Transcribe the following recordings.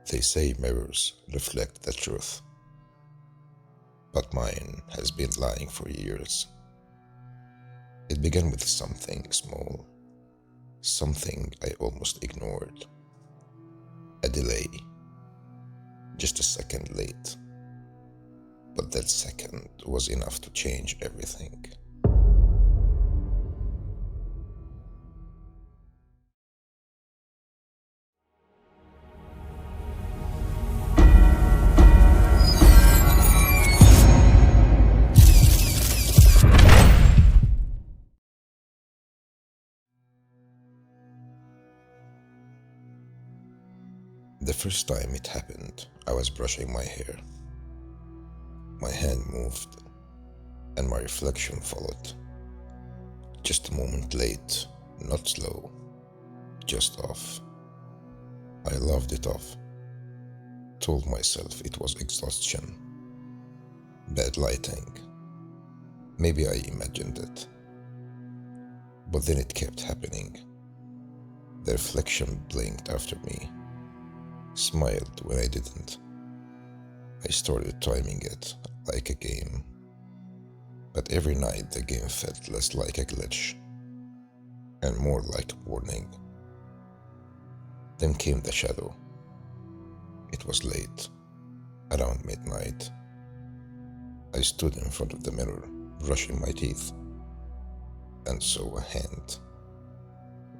They say mirrors reflect the truth, but mine has been lying for years. It began with something small, something I almost ignored. A delay, just a second late. But that second was enough to change everything. The first time it happened, I was brushing my hair. My hand moved, and my reflection followed. Just a moment late, not slow, just off. I loved it off. Told myself it was exhaustion, bad lighting. Maybe I imagined it. But then it kept happening. The reflection blinked after me, smiled when I didn't. I started timing it like a game. But every night the game felt less like a glitch and more like a warning. Then came the shadow. It was late, around midnight. I stood in front of the mirror, brushing my teeth, and saw a hand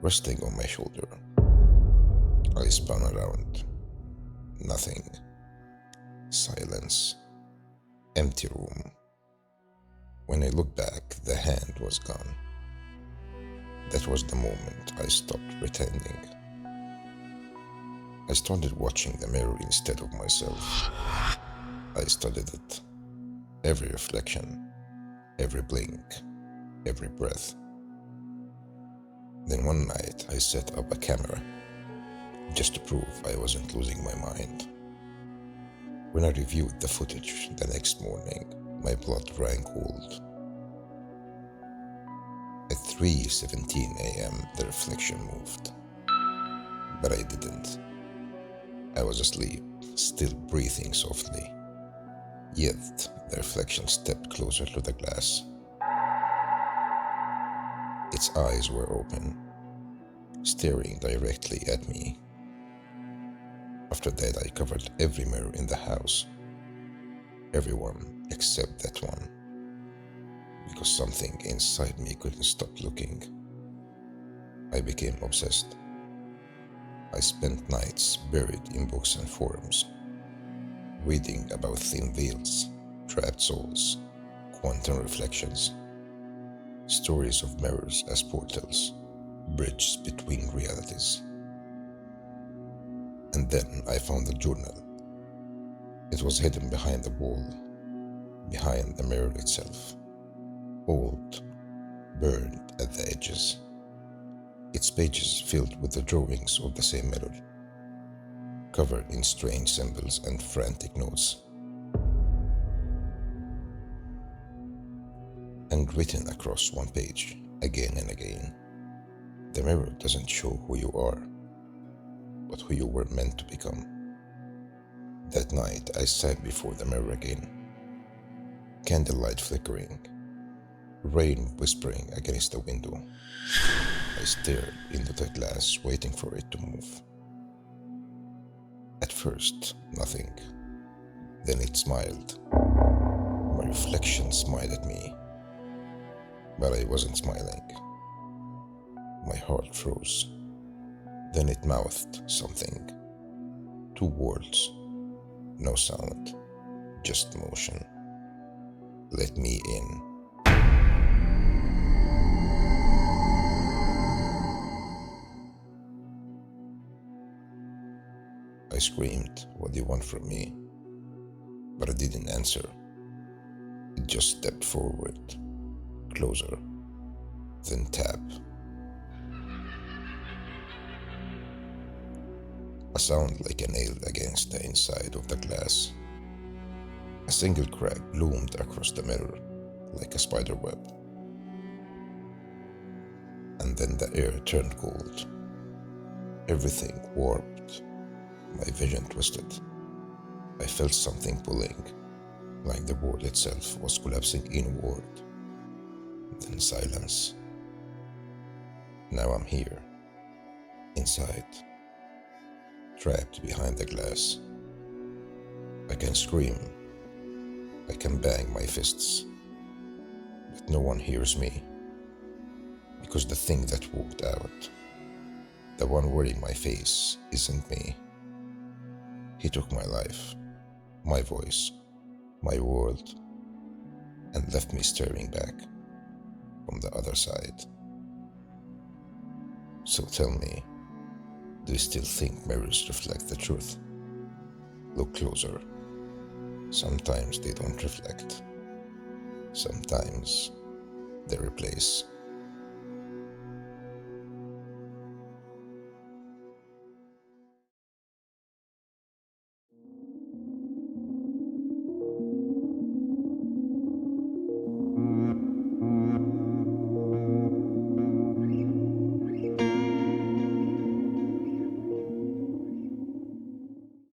resting on my shoulder. I spun around. Nothing. Silence. Empty room. When I looked back, the hand was gone. That was the moment I stopped pretending. I started watching the mirror instead of myself. I studied it. Every reflection, every blink, every breath. Then one night I set up a camera just to prove I wasn't losing my mind. When I reviewed the footage the next morning, my blood ran cold. At 3:17 a.m. the reflection moved, but I didn't. I was asleep, still breathing softly. Yet the reflection stepped closer to the glass. Its eyes were open, staring directly at me. After that, I covered every mirror in the house, everyone except that one, because something inside me couldn't stop looking. I became obsessed. I spent nights buried in books and forums, reading about thin veils, trapped souls, quantum reflections, stories of mirrors as portals, bridges between realities. And then I found the journal. It was hidden behind the wall, behind the mirror itself, old, burned at the edges. Its pages filled with the drawings of the same mirror, covered in strange symbols and frantic notes. And written across one page, again and again, the mirror doesn't show who you are, but who you were meant to become. That night I sat before the mirror again, candlelight flickering, rain whispering against the window. I stared into the glass, waiting for it to move. At first, nothing. Then it smiled. My reflection smiled at me, but I wasn't smiling. My heart froze. Then it mouthed something. 2 words. No sound, just motion. Let me in. I screamed, "What do you want from me?" But it didn't answer. It just stepped forward, closer, then tap. A sound like a nail against the inside of the glass. A single crack loomed across the mirror like a spider web. And then the air turned cold. Everything warped. My vision twisted. I felt something pulling, like the world itself was collapsing inward. Then silence. Now I'm here, inside, trapped behind the glass. I can scream, I can bang my fists, but no one hears me, because the thing that walked out, the one wearing my face, isn't me. He took my life, my voice, my world, and left me staring back from the other side. So tell me, do you still think mirrors reflect the truth? Look closer. Sometimes they don't reflect. Sometimes they replace.